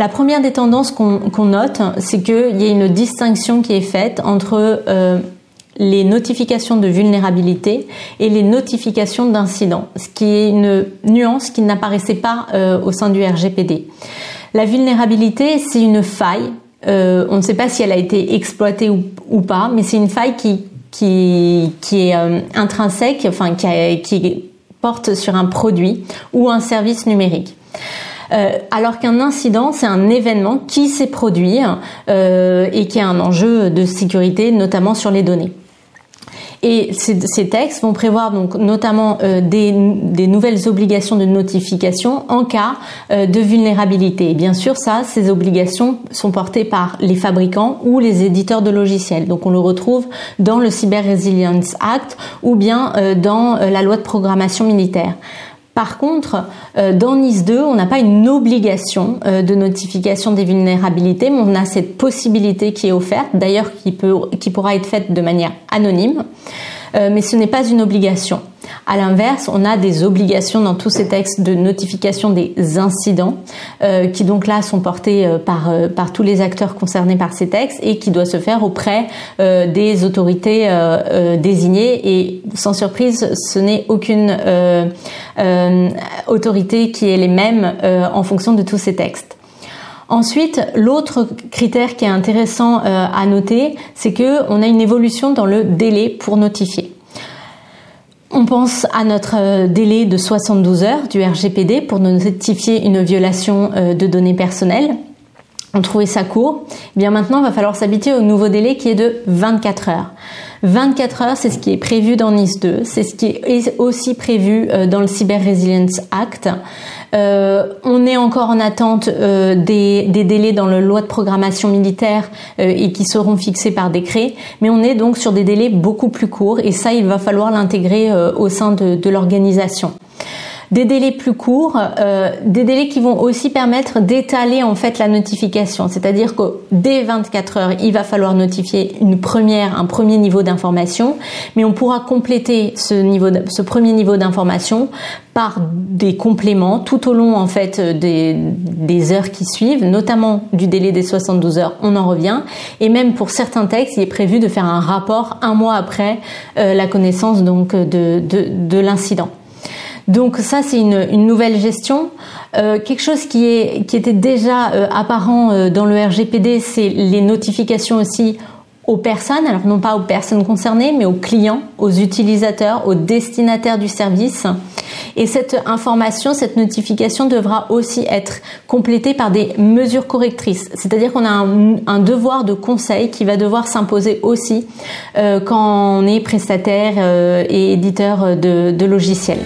La première des tendances qu'on note, c'est qu'il y a une distinction qui est faite entre les notifications de vulnérabilité et les notifications d'incidents, ce qui est une nuance qui n'apparaissait pas au sein du RGPD. La vulnérabilité, c'est une faille. On ne sait pas si elle a été exploitée ou pas, mais c'est une faille qui est intrinsèque, enfin qui porte sur un produit ou un service numérique. Alors qu'un incident, c'est un événement qui s'est produit et qui a un enjeu de sécurité, notamment sur les données. Et ces textes vont prévoir donc notamment des nouvelles obligations de notification en cas de vulnérabilité. Et bien sûr, ces obligations sont portées par les fabricants ou les éditeurs de logiciels. Donc on le retrouve dans le Cyber Resilience Act ou bien dans la loi de programmation militaire. Par contre, dans NIS 2, on n'a pas une obligation de notification des vulnérabilités, mais on a cette possibilité qui est offerte, d'ailleurs qui pourra être faite de manière anonyme, mais ce n'est pas une obligation. À l'inverse, on a des obligations dans tous ces textes de notification des incidents qui donc là sont portés par tous les acteurs concernés par ces textes et qui doit se faire auprès des autorités désignées, et sans surprise, ce n'est aucune autorité qui est les mêmes en fonction de tous ces textes. Ensuite, l'autre critère qui est intéressant à noter, c'est que on a une évolution dans le délai pour notifier. On pense à notre délai de 72 heures du RGPD pour notifier une violation de données personnelles. On trouvait ça court. Eh bien maintenant, il va falloir s'habituer au nouveau délai qui est de 24 heures. 24 heures, c'est ce qui est prévu dans NIS 2, c'est ce qui est aussi prévu dans le Cyber Resilience Act. On est encore en attente des délais dans la loi de programmation militaire et qui seront fixés par décret, mais on est donc sur des délais beaucoup plus courts et ça, il va falloir l'intégrer au sein de l'organisation. Des délais plus courts, des délais qui vont aussi permettre d'étaler en fait la notification, c'est-à-dire que dès 24 heures, il va falloir notifier un premier niveau d'information, mais on pourra compléter ce premier niveau d'information par des compléments tout au long en fait des heures qui suivent, notamment du délai des 72 heures, on en revient, et même pour certains textes, il est prévu de faire un rapport un mois après la connaissance donc de l'incident. Donc ça, c'est une nouvelle gestion. Quelque chose qui était déjà apparent dans le RGPD, c'est les notifications aussi aux personnes, alors non pas aux personnes concernées, mais aux clients, aux utilisateurs, aux destinataires du service. Et cette information, cette notification devra aussi être complétée par des mesures correctrices. C'est-à-dire qu'on a un devoir de conseil qui va devoir s'imposer aussi quand on est prestataire et éditeur de logiciels.